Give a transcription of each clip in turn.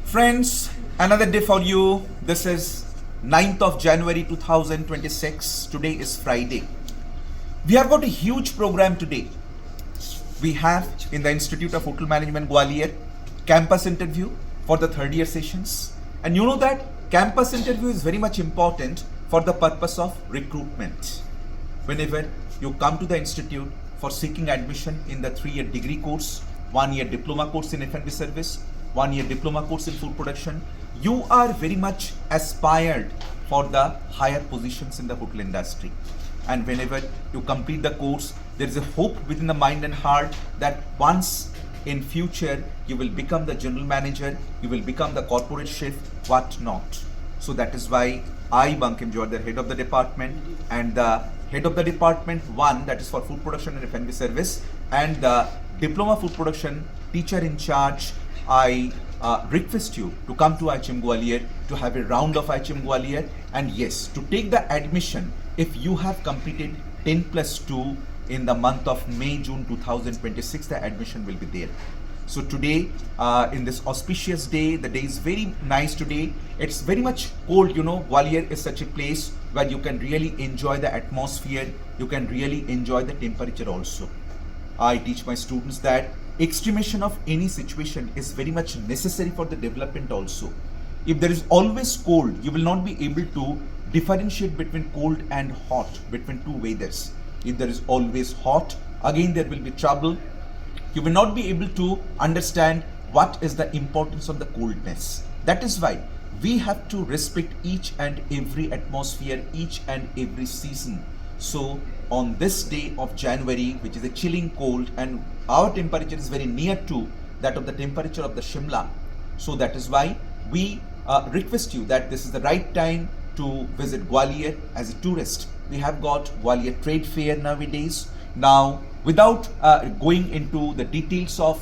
Friends, another day for you. This is 9th of January 2026. Today is Friday. We have got a huge program today. We have in the Institute of Hotel Management Gwalior campus interview for the third year sessions. And you know that campus interview is very much important for the purpose of recruitment. Whenever you come to the institute for seeking admission in the 3-year degree course, 1-year diploma course in F&B service, 1-year diploma course in food production, you are very much aspired for the higher positions in the hotel industry. And whenever you complete the course, there is a hope within the mind and heart that once in future you will become the general manager, you will become the corporate chef, what not. So that is why I, Bankim Johar, the head of the department, and the head of the department 1, that is for food production and F&B service, and the diploma food production teacher in charge, I request you to come to IHM Gwalior to have a round of IHM Gwalior, and yes, to take the admission if you have completed 10 plus 2 in the month of May, June 2026, the admission will be there. So today, in this auspicious day, the day is very nice today. It's very much cold, you know. Gwalior is such a place where you can really enjoy the atmosphere. You can really enjoy the temperature also. I teach my students that extremation of any situation is very much necessary for the development also. If there is always cold, you will not be able to differentiate between cold and hot, between two weathers. If there is always hot, again there will be trouble. You will not be able to understand what is the importance of the coldness. That is why we have to respect each and every atmosphere, each and every season. So on this day of January, which is a chilling cold, and our temperature is very near to that of the temperature of the Shimla. So that is why we request you that this is the right time to visit Gwalior as a tourist. We have got Gwalior Trade Fair nowadays. Now, without going into the details of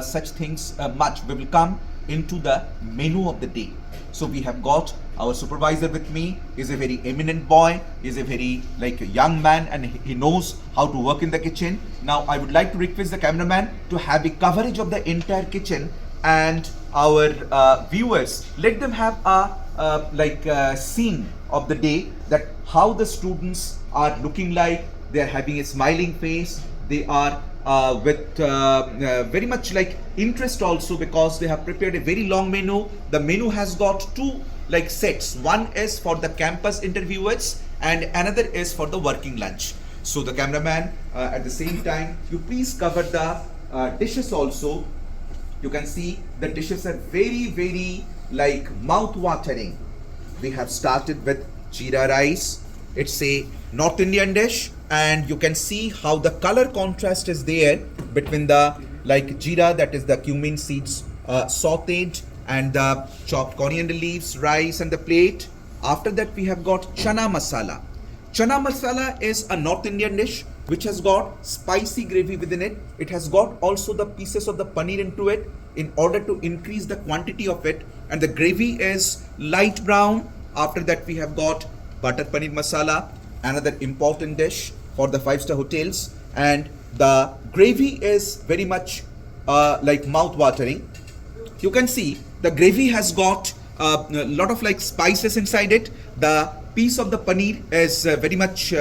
such things much, we will come into the menu of the day. So we have got our supervisor with me. Is a very eminent boy, is a very like a young man, and he knows how to work in the kitchen. Now I would like to request the cameraman to have a coverage of the entire kitchen, and our viewers, let them have a scene of the day, that how the students are looking like. They are having a smiling face. They are with very much like interest also, because they have prepared a very long menu. The menu has got two like sets. One is for the campus interviewers and another is for the working lunch. So the cameraman, at the same time, you please cover the dishes also. You can see the dishes are very like mouth-watering. We have started with jeera rice. It's a North Indian dish, and you can see how the color contrast is there between the like jeera, that is the cumin seeds sauteed, and the chopped coriander leaves, rice, and the plate. After that, we have got chana masala. Chana masala is a North Indian dish which has got spicy gravy within it. It has got also the pieces of the paneer into it in order to increase the quantity of it, and the gravy is light brown. After that, we have got butter paneer masala, another important dish for the 5-star hotels, and the gravy is very much like mouth-watering. You can see the gravy has got a lot of like spices inside it. The piece of the paneer is very much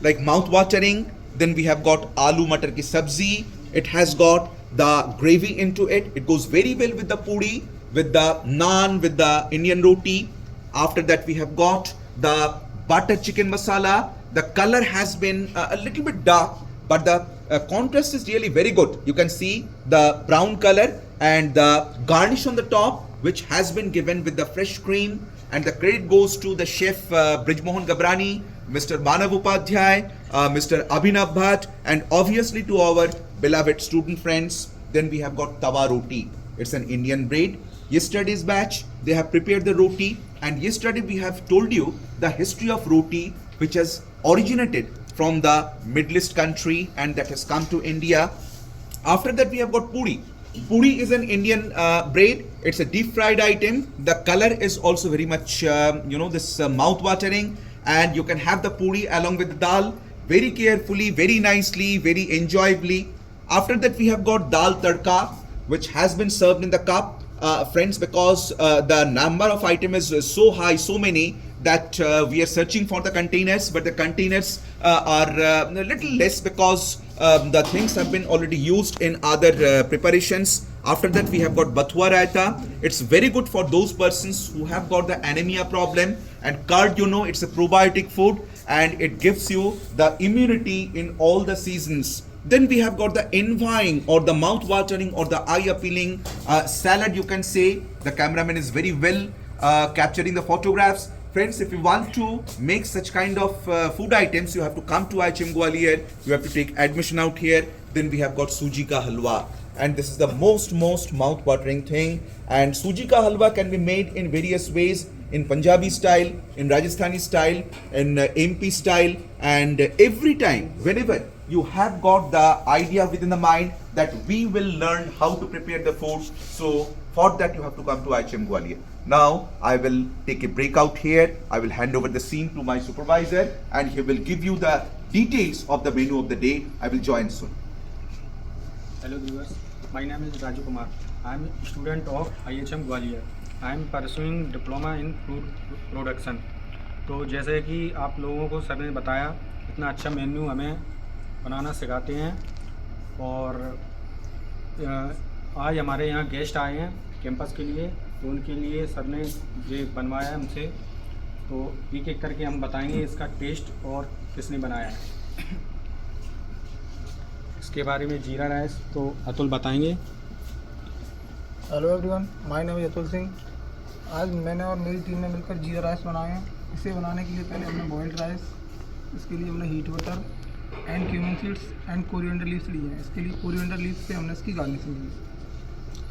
like mouth-watering. Then we have got aloo matar ki sabzi. It has got the gravy into it. It goes very well with the puri, with the naan, with the Indian roti. After that, we have got the butter chicken masala. The color has been a little bit dark, but the contrast is really very good. You can see the brown color and the garnish on the top, which has been given with the fresh cream, and the credit goes to the chef Brijmohan Gabrani, Mr. Manav Upadhyay, Mr. Abhinav Bhatt, and obviously to our beloved student friends. Then we have got tawa roti. It's an Indian bread. Yesterday's batch, they have prepared the roti, and yesterday we have told you the history of roti, which has originated from the Middle East country and that has come to India. After that, we have got puri. Puri is an Indian bread. It's a deep fried item. The color is also very much, this mouth-watering, and you can have the puri along with the dal very carefully, very nicely, very enjoyably. After that, we have got dal tadka, which has been served in the cup. friends, because the number of items is so high, so many, that we are searching for the containers, but the containers are a little less because the things have been already used in other preparations. After that, we have got Bathua Raita. It's very good for those persons who have got the anemia problem. And curd, you know, it's a probiotic food and it gives you the immunity in all the seasons. Then we have got the envying or the mouth watering or the eye appealing salad, you can say. The cameraman is very well capturing the photographs. Friends, if you want to make such kind of food items, you have to come to IHM Gwalior. You have to take admission out here. Then we have got suji ka halwa. And this is the most mouth-watering thing. And suji ka halwa can be made in various ways. In Punjabi style, in Rajasthani style, in MP style. And every time, whenever you have got the idea within the mind that we will learn how to prepare the food. So for that you have to come to IHM Gwalior. Now I will take a break out here. I will hand over the scene to my supervisor and he will give you the details of the menu of the day. I will join soon. Hello viewers, my name is Raju Kumar. I am a student of IHM Gwalior. I am pursuing diploma in food production. तो जैसे कि आप लोगों को सभी ने बताया, इतना अच्छा मेन्यू हमें बनाना सिखाते हैं। और आज हमारे यहाँ गेस्ट आए हैं कैंपस के लिए, तो उनके लिए सर ने ये बनवाया है हमसे। तो एक एक करके हम बताएंगे इसका टेस्ट और किसने बनाया है। इसके बारे में जीरा राइस तो अतुल बताएंगे। Hello everyone, my name is Atul Singh. आज मैंने और मेरी टीम ने मिलकर जीरा राइस बनाए हैं। इसे बनाने के लिए पहले हमने बॉइल्ड राइस, इसके लिए हमने heat butter and cumin seeds and coriander leaves लिए हैं। इसके लिए कोरिएंडर लीव्स से हमने इसकी गार्निशिंग की।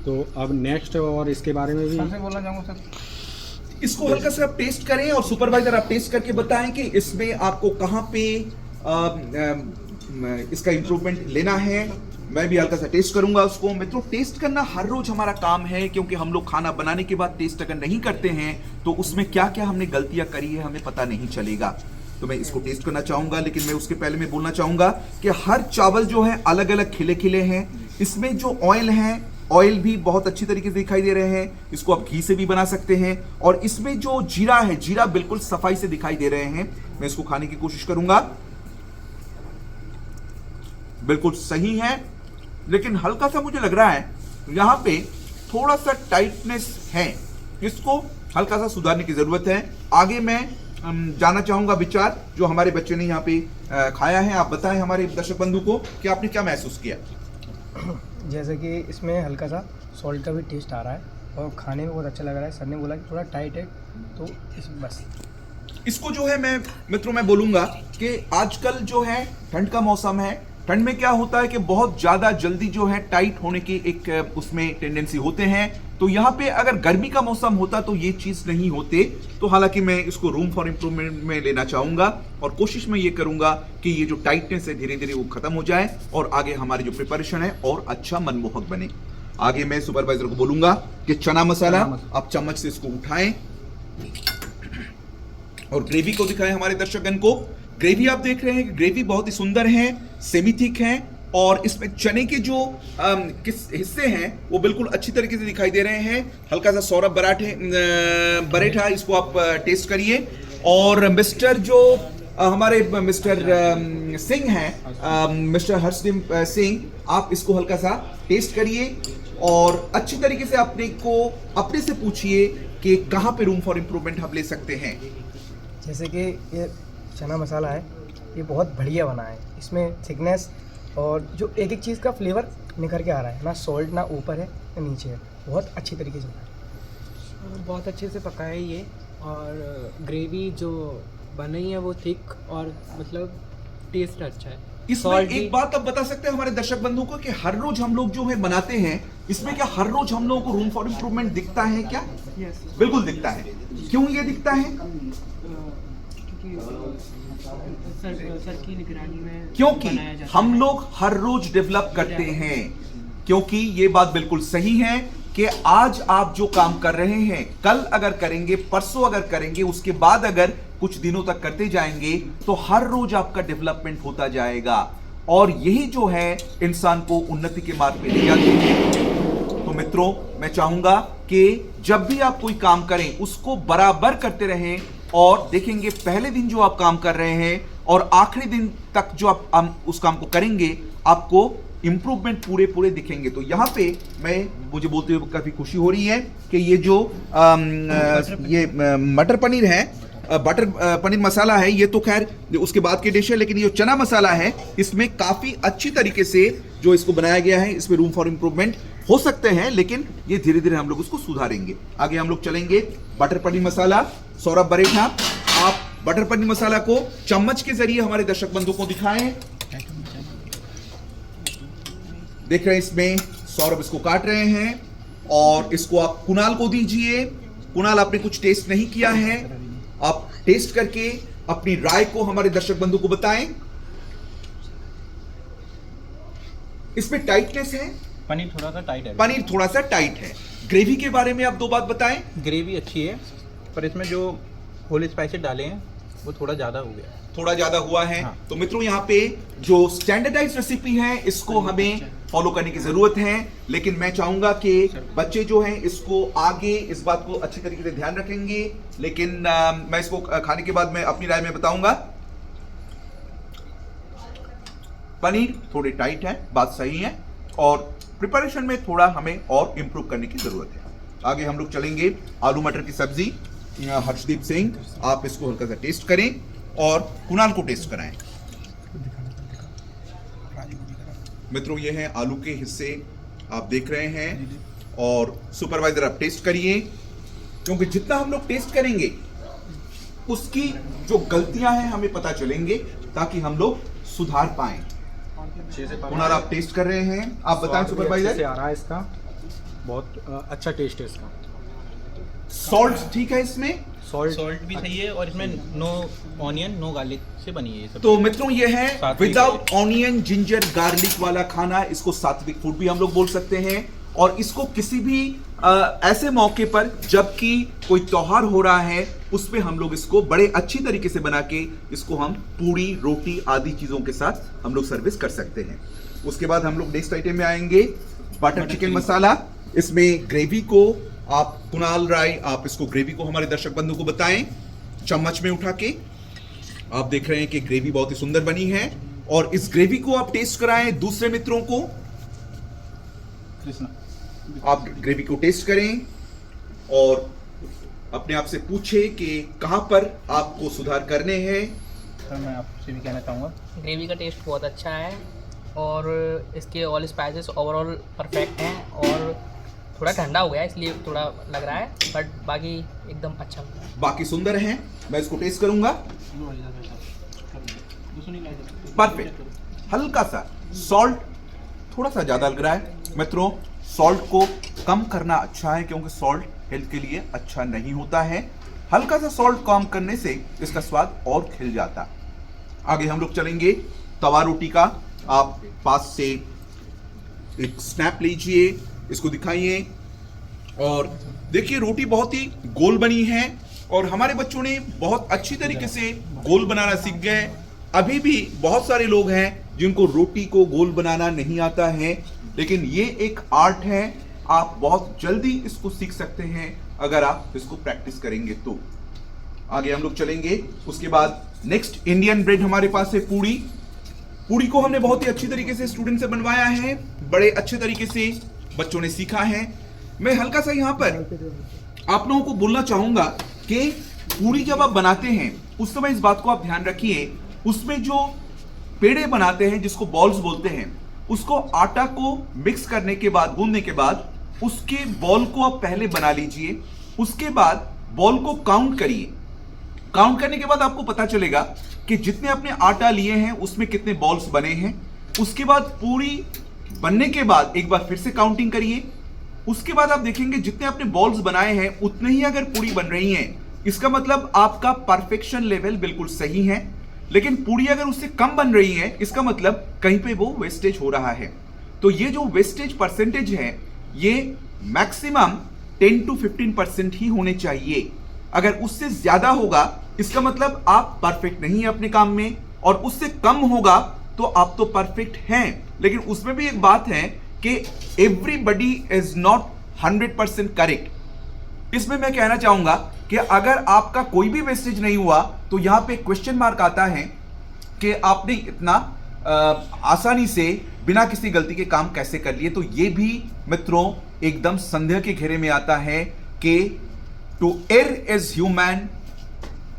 तो अब नेक्स्ट और इसके बारे में भी सबसे बोलना चाहूँगा सर, इसको हल्का से आप टेस्ट करें और सुपरवाइजर आप टेस्ट करके बताएं कि इसमें आपको कहाँ पे इसका इम्प्रूवमेंट लेना है। मैं भी हल्का सा टेस्ट करूंगा उसको। मित्रों, टेस्ट करना हर रोज हमारा काम है, क्योंकि हम लोग खाना बनाने के बाद टेस्ट अगर नहीं करते हैं तो उसमें क्या क्या हमने गलतियां करी है हमें पता नहीं चलेगा। तो मैं इसको टेस्ट करना चाहूंगा, लेकिन मैं उसके पहले मैं बोलना चाहूंगा कि हर चावल जो है अलग अलग खिले खिले हैं। इसमें जो ऑयल है, ऑयल भी बहुत अच्छी तरीके से दिखाई दे रहे हैं। इसको आप घी से भी बना सकते हैं। और इसमें जो जीरा है, जीरा बिल्कुल सफाई से दिखाई दे रहे हैं। मैं इसको खाने की कोशिश करूंगा। बिल्कुल सही है, लेकिन हल्का सा मुझे लग रहा है यहाँ पे थोड़ा सा टाइटनेस है, इसको हल्का सा सुधारने की जरूरत है। आगे मैं जानना चाहूंगा विचार जो हमारे बच्चे ने यहाँ पे खाया है। आप बताएं हमारे दर्शक बंधु को कि आपने क्या महसूस किया। जैसे कि इसमें हल्का सा सॉल्ट का भी टेस्ट आ रहा है और खाने में बहुत अच्छा लग रहा है। सर ने बोला कि थोड़ा टाइट है, तो बस इसको जो है मैं मित्रों मैं बोलूंगा कि आजकल जो है ठंड का मौसम है। ठंड में क्या होता है कि बहुत ज्यादा जल्दी जो है टाइट होने की एक उसमें टेंडेंसी होते हैं। तो यहाँ पे अगर गर्मी का मौसम होता तो ये चीज नहीं होते। तो हालांकि मैं इसको रूम फॉर इम्प्रूवमेंट में लेना चाहूंगा और कोशिश में ये करूंगा कि ये जो टाइटनेस है धीरे धीरे वो खत्म हो जाए और आगे हमारी जो प्रिपरेशन है और अच्छा मनमोहक बने। आगे मैं सुपरवाइजर को बोलूंगा कि चना मसाला आप चम्मच से इसको उठाएं और ग्रेवी को दिखाएं हमारे दर्शकगण को। ग्रेवी आप देख रहे हैं कि ग्रेवी बहुत ही सुंदर है, सेमी थिक है और इसमें चने के जो किस हिस्से हैं वो बिल्कुल अच्छी तरीके से दिखाई दे रहे हैं। हल्का सा सौरभ बरेठा इसको आप टेस्ट करिए। और मिस्टर जो हमारे मिस्टर सिंह हैं, मिस्टर हर्षदीप सिंह, आप इसको हल्का सा टेस्ट करिए और अच्छी तरीके से अपने से पूछिए कि कहाँ पे रूम फॉर इम्प्रूवमेंट हम ले सकते हैं। जैसे कि ये चना मसाला है, ये बहुत बढ़िया बना है। इसमें थिकनेस और जो एक एक चीज़ का फ्लेवर निखर के आ रहा है, ना सॉल्ट ना ऊपर है ना नीचे है, बहुत अच्छी तरीके से बना है। बहुत अच्छे से पका है ये। और ग्रेवी जो बनी है वो थिक और मतलब टेस्ट अच्छा है। इसमें एक बात आप बता सकते हैं हमारे दर्शक बंधुओं को कि हर रोज हम लोग जो है बनाते हैं, इसमें क्या हर रोज हम लोगों को रूम फॉर इम्प्रूवमेंट दिखता है क्या? यस, बिल्कुल दिखता है। क्यों ये दिखता है? सर की निगरानी में क्योंकि हम लोग हर रोज डेवलप करते हैं। क्योंकि ये बात बिल्कुल सही है कि आज आप जो काम कर रहे हैं कल अगर करेंगे, परसों अगर करेंगे, उसके बाद अगर कुछ दिनों तक करते जाएंगे तो हर रोज आपका डेवलपमेंट होता जाएगा और यही जो है इंसान को उन्नति के मार्ग पे ले जाती है। तो मित्रों, मैं चाहूंगा कि जब भी आप कोई काम करें उसको बराबर करते रहें और देखेंगे पहले दिन जो आप काम कर रहे हैं और आखिरी दिन तक जो आप उस काम को करेंगे आपको इंप्रूवमेंट पूरे पूरे दिखेंगे। तो यहाँ पे मुझे बोलते हुए काफी खुशी हो रही है कि ये जो ये मटर पनीर है, बटर पनीर मसाला है, ये तो खैर उसके बाद की डिश है, लेकिन ये चना मसाला है इसमें काफी अच्छी तरीके से जो इसको बनाया गया है, इसमें रूम फॉर इंप्रूवमेंट हो सकते हैं, लेकिन ये धीरे धीरे हम लोग उसको सुधारेंगे। आगे हम लोग चलेंगे बटर पनीर मसाला। सौरभ बरेठा, आप बटर पनीर मसाला को चम्मच के जरिए हमारे दर्शक बंधु को दिखाएं। देख रहे हैं इसमें सौरभ इसको काट रहे हैं और इसको आप कुणाल को दीजिए। कुणाल, आपने कुछ टेस्ट नहीं किया है, आप टेस्ट करके अपनी राय को हमारे दर्शक बंधु को बताएं। इसमें टाइटनेस है, पनीर थोड़ा सा टाइट है। पनीर थोड़ा सा टाइट है। ग्रेवी के बारे में आप दो बात बताएं। ग्रेवी अच्छी है, पर इसमें जो होल स्पाइसेस डाले हैं वो थोड़ा ज़्यादा हो गया, थोड़ा ज्यादा हुआ है। हाँ। तो मित्रों यहाँ पे जो स्टैंडर्डाइज रेसिपी है इसको हमें फॉलो करने की जरूरत है, लेकिन मैं चाहूंगा कि बच्चे जो हैं इसको आगे इस बात को अच्छी तरीके से ध्यान रखेंगे। लेकिन मैं इसको खाने के बाद मैं अपनी राय में बताऊंगा। पनीर थोड़े टाइट है, बात सही है, और प्रिपरेशन में थोड़ा हमें और इंप्रूव करने की जरूरत है। आगे हम लोग चलेंगे आलू मटर की सब्जी। हर्षदीप सिंह, आप इसको हल्का सा टेस्ट करें और कुणाल को टेस्ट कराएं। मित्रों, ये हैं आलू के हिस्से, आप देख रहे हैं, और सुपरवाइजर आप टेस्ट करिए, क्योंकि जितना हम लोग टेस्ट करेंगे उसकी जो गलतियां हैं हमें पता चलेंगे ताकि हम लोग सुधार पाएं। कुणाल, आप टेस्ट कर रहे हैं, आप बताएं सुपरवाइजर। से आ रहा है इसका, बहुत अच्छा टेस्ट है इसका। सॉल्ट ठीक है इसमें, सॉल्ट भी सही है, और इसमें नो ऑनियन नो गार्लिक से बनी है ये सब। तो मित्रों ये है सात्विक विदाउट ऑनियन जिंजर गार्लिक वाला खाना। इसको सात्विक फूड भी हम लोग बोल सकते हैं, और इसको किसी भी ऐसे मौके पर जबकि कोई त्योहार हो रहा है उस पे हम लोग इसको बड़े अच्छी तरीके से बना के इसको हम पूड़ी रोटी आदि चीजों के साथ हम लोग सर्विस कर सकते हैं। उसके बाद हम लोग नेक्स्ट आइटम में आएंगे बटर चिकन मसाला। इसमें ग्रेवी को आप कुणाल राय, आप इसको ग्रेवी को हमारे दर्शक बंधु को बताएं। चम्मच में उठा के आप देख रहे हैं कि ग्रेवी बहुत ही सुंदर बनी है, और इस ग्रेवी को आप टेस्ट कराएं दूसरे मित्रों को। आप ग्रेवी को टेस्ट करें और अपने आप से पूछे कि कहां पर आपको सुधार करने हैं। सर, मैं आपसे भी कहना चाहूँगा, ग्रेवी का टेस्ट बहुत अच्छा है और इसके ऑल स्पाइसेस ओवरऑल परफेक्ट हैं, और थोड़ा ठंडा हो गया है इसलिए थोड़ा लग रहा है, बट बाकी एकदम अच्छा हो गया। बाकी सुंदर हैं, मैं इसको टेस्ट करूंगा। परफेक्ट। हल्का सा सॉल्ट थोड़ा सा ज्यादा लग रहा है। मित्रों, सॉल्ट को कम करना अच्छा है, क्योंकि सॉल्ट हेल्थ के लिए अच्छा नहीं होता है। हल्का सा सॉल्ट कम करने से इसका स्वाद और खिल जाता। आगे हम लोग चलेंगे तवा रोटी का। आप पास से एक स्नैप लीजिए, इसको दिखाइए, और देखिए रोटी बहुत ही गोल बनी है, और हमारे बच्चों ने बहुत अच्छी तरीके से गोल बनाना सीख गए। अभी भी बहुत सारे लोग हैं जिनको रोटी को गोल बनाना नहीं आता है, लेकिन ये एक आर्ट है। आप बहुत जल्दी इसको सीख सकते हैं अगर आप इसको प्रैक्टिस करेंगे तो। आगे हम लोग चलेंगे। उसके बाद नेक्स्ट इंडियन ब्रेड हमारे पास है पूड़ी। पूड़ी को हमने बहुत ही अच्छी तरीके से स्टूडेंट से बनवाया है, बड़े अच्छे तरीके से बच्चों ने सीखा है। मैं हल्का सा यहाँ पर आप लोगों को बोलना चाहूंगा कि पूड़ी जब आप बनाते हैं उस समय इस बात को आप ध्यान रखिए, उसमें जो पेड़े बनाते हैं जिसको बॉल्स बोलते हैं, उसको आटा को मिक्स करने के बाद, गूंदने के बाद उसके बॉल को आप पहले बना लीजिए। उसके बाद बॉल को काउंट करिए। काउंट करने के बाद आपको पता चलेगा कि जितने आपने आटा लिए हैं उसमें कितने बॉल्स बने हैं। उसके बाद पूरी बनने के बाद एक बार फिर से काउंटिंग करिए। उसके बाद आप देखेंगे जितने आपने बॉल्स बनाए हैं उतने ही अगर पूरी बन रही हैं, इसका मतलब आपका परफेक्शन लेवल बिल्कुल सही है। लेकिन पूरी अगर उससे कम बन रही है, इसका मतलब कहीं पे वो वेस्टेज हो रहा है। तो ये जो वेस्टेज परसेंटेज है ये मैक्सिमम 10 to 15% ही होने चाहिए। अगर उससे ज्यादा होगा इसका मतलब आप परफेक्ट नहीं है अपने काम में, और उससे कम होगा तो आप तो परफेक्ट हैं। लेकिन उसमें भी एक बात है कि एवरीबडी इज नॉट 100% करेक्ट। इसमें मैं कहना चाहूंगा कि अगर आपका कोई भी वेस्टेज नहीं हुआ तो यहां पे क्वेश्चन मार्क आता है कि आपने इतना आसानी से बिना किसी गलती के काम कैसे कर लिए। तो ये भी मित्रों एकदम संदेह के घेरे में आता है कि to err is human,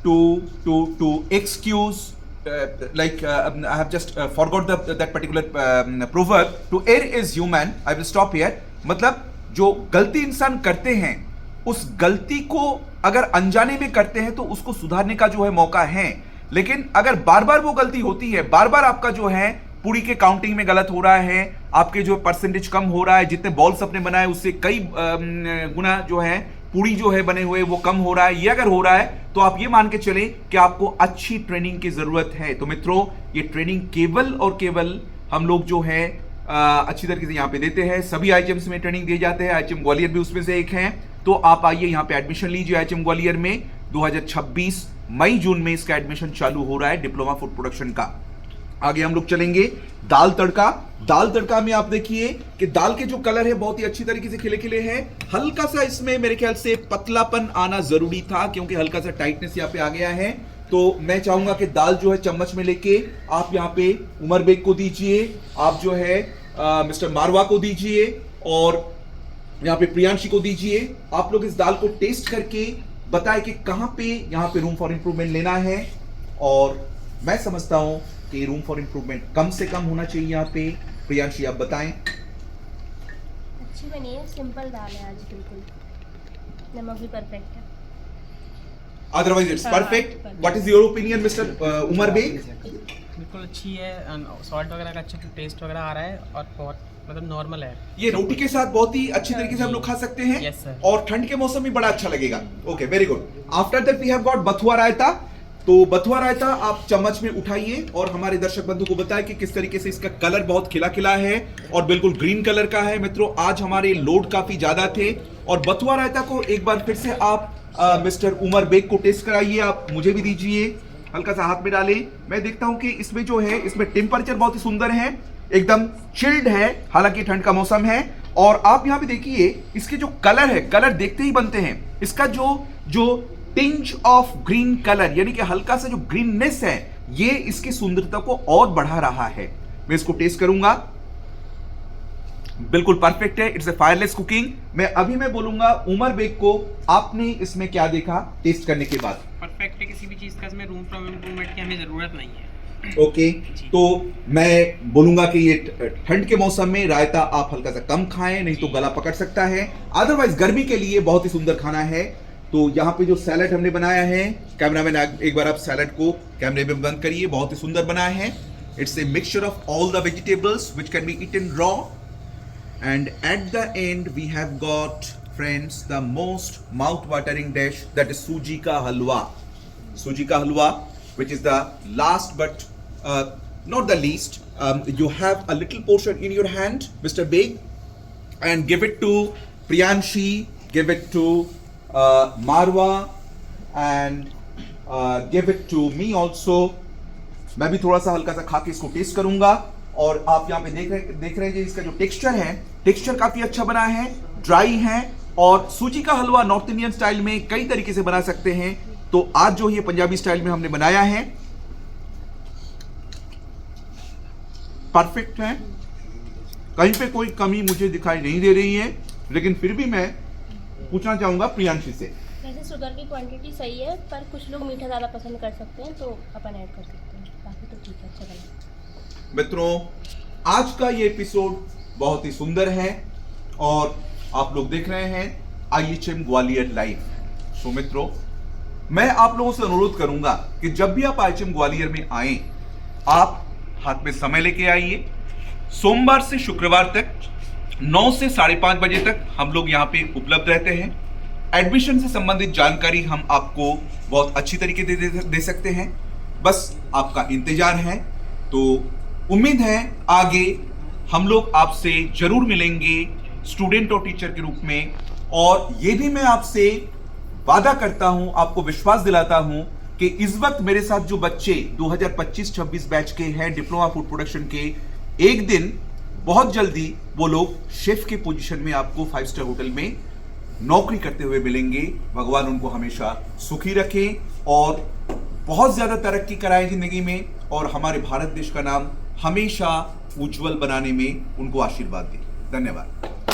to excuse like I have just forgot that particular proverb. To err is human. I will stop here. मतलब जो गलती इंसान करते हैं उस गलती को अगर अनजाने में करते हैं तो उसको सुधारने का जो है मौका है, लेकिन अगर बार बार वो गलती होती है, बार बार आपका जो है पूरी के काउंटिंग में गलत हो रहा है, आपके जो परसेंटेज कम हो रहा है, जितने बॉल्स अपने बनाए उससे कई गुना जो है पूरी जो है बने हुए वो कम हो रहा है, ये अगर हो रहा है तो आप ये मान के चलें कि आपको अच्छी ट्रेनिंग की जरूरत है। तो मित्रों ये ट्रेनिंग केवल और केवल हम लोग जो है अच्छी तरीके से यहाँ पे देते हैं। सभी आईएचएम्स में ट्रेनिंग दिए जाते हैं, आईएचएम ग्वालियर भी उसमें से एक है। तो आप आइए यहाँ पे एडमिशन लीजिए आईएचएम ग्वालियर में। 2026 मई जून में इसका एडमिशन चालू हो रहा है डिप्लोमा फूड प्रोडक्शन का। आगे हम लोग चलेंगे दाल तड़का। दाल तड़का में आप देखिए कि दाल के जो कलर है बहुत ही अच्छी तरीके से खिले खिले हैं। हल्का सा इसमें मेरे ख्याल से पतलापन आना जरूरी था क्योंकि हल्का सा टाइटनेस यहाँ पे आ गया है। तो मैं चाहूंगा कि दाल जो है चम्मच में लेके आप यहाँ पे उमर बेग को दीजिए, आप जो है मिस्टर मारवा को दीजिए और यहाँ पे प्रियांशी को दीजिए। आप लोग इस दाल को टेस्ट करके बताएं कि कहां पे यहाँ पे रूम फॉर इंप्रूवमेंट लेना है। और मैं समझता हूं कि रूम फॉर इंप्रूवमेंट कम से कम होना चाहिए यहाँ पे। प्रियांशी आप बताएं। अच्छी बनी है, सिंपल दाल है आज, बिल्कुल नमक भी परफेक्ट है। Otherwise it's perfect. What is your opinion mister Umar Beg? बिल्कुल अच्छी है, सॉल्ट वगैरह का अच्छा टेस्ट वगैरह आ रहा है और बहुत मतलब नॉर्मल है। ये रोटी के साथ बहुत ही अच्छी तरीके से हम लोग खा सकते हैं। Yes, sir. और ठंड के मौसम में बड़ा अच्छा लगेगा। Okay, very good. After that we have got bathua raita. तो बथुआ रायता आप चम्मच में उठाइए और हमारे दर्शक बंधु को बताएं कि किस तरीके से इसका कलर बहुत खिला खिला है और बिल्कुल ग्रीन कलर का है। मित्रों आज हमारे लोड काफी ज्यादा थे और बथुआ रायता को एक बार फिर से आप मिस्टर उमर बेग को टेस्ट कराइए। आप मुझे भी दीजिए, हल्का सा हाथ में डालें। मैं देखता हूं कि इसमें जो है इसमें टेम्परेचर बहुत ही सुंदर है, एकदम चिल्ड है, हालांकि ठंड का मौसम है। और आप यहां पे देखिए इसके जो कलर है, कलर देखते ही बनते हैं। इसका जो टिंज ऑफ ग्रीन कलर यानी कि हल्का सा जो ग्रीननेस है ये इसकी सुंदरता को और बढ़ा रहा है। मैं इसको टेस्ट करूंगा, बिल्कुल परफेक्ट है। It's A fireless cooking. मैं बोलूंगा उमर बेग को, आपने इसमें क्या देखा टेस्ट करने के बाद? परफेक्ट है, किसी भी चीज़ का इसमें रूम फॉर इम्प्रूवमेंट की हमें ज़रूरत नहीं है। ओके, तो मैं बोलूंगा कि ये ठंड के मौसम में रायता आप हल्का सा कम खाएं, नहीं तो गला पकड़ सकता है। अदरवाइज गर्मी के लिए बहुत ही सुंदर खाना है। तो यहाँ पे जो सैलड हमने बनाया है, कैमरामैन एक बार आप सैलड को कैमरे में बंद करिए, बहुत ही सुंदर बना है। It's a mixture of all the vegetables which can be eaten raw and at the end we have got friends the most mouth watering dish, that is सूजी का हलवा। सूजी का हलवा which is the last but not the least. You have a little portion in your hand, Mr. Beg, and give it to Priyanshi, give it to Marwa, and give it to me also. मैं भी थोड़ा सा हल्का सा खा के इसको test करूंगा। और आप यहाँ पे देख रहे हैं इसका जो टेक्सचर है, टेक्सचर काफी अच्छा बना है, ड्राई है। और सूजी का हलवा नॉर्थ इंडियन स्टाइल में कई तरीके से बना सकते हैं, तो आज जो ये पंजाबी स्टाइल में हमने बनाया है, परफेक्ट है, कहीं पे कोई कमी मुझे दिखाई नहीं दे रही है। लेकिन फिर भी मैं पूछना चाहूंगा प्रियांशी से। वैसे शुगर की क्वांटिटी सही है, पर कुछ लोग मीठा ज़्यादा पसंद कर सकते हैं, तो अपन ऐड कर सकते हैं, बाकी तो ठीक है, अच्छा बना। मित्रों आज का ये एपिसोड बहुत ही सुंदर है और आप लोग देख रहे हैं आईएचएम ग्वालियर लाइव। तो मित्रों मैं आप लोगों से अनुरोध करूंगा कि जब भी आप आईएचएम ग्वालियर में आए, आप हाथ में समय लेके आइए। सोमवार से शुक्रवार तक 9 से 5:30 बजे तक हम लोग यहाँ पे उपलब्ध रहते हैं। एडमिशन से संबंधित जानकारी हम आपको बहुत अच्छी तरीके दे सकते हैं, बस आपका इंतजार है। तो उम्मीद है आगे हम लोग आपसे जरूर मिलेंगे स्टूडेंट और टीचर के रूप में। और ये भी मैं आपसे वादा करता हूं, आपको विश्वास दिलाता हूं कि इस वक्त मेरे साथ जो बच्चे 2025-26 बैच के हैं डिप्लोमा फूड प्रोडक्शन के, एक दिन बहुत जल्दी वो लोग शेफ के पोजीशन में आपको 5 स्टार होटल में नौकरी करते हुए मिलेंगे। भगवान उनको हमेशा सुखी रखे और बहुत ज्यादा तरक्की कराए जिंदगी में, और हमारे भारत देश का नाम हमेशा उज्जवल बनाने में उनको आशीर्वाद दे। धन्यवाद।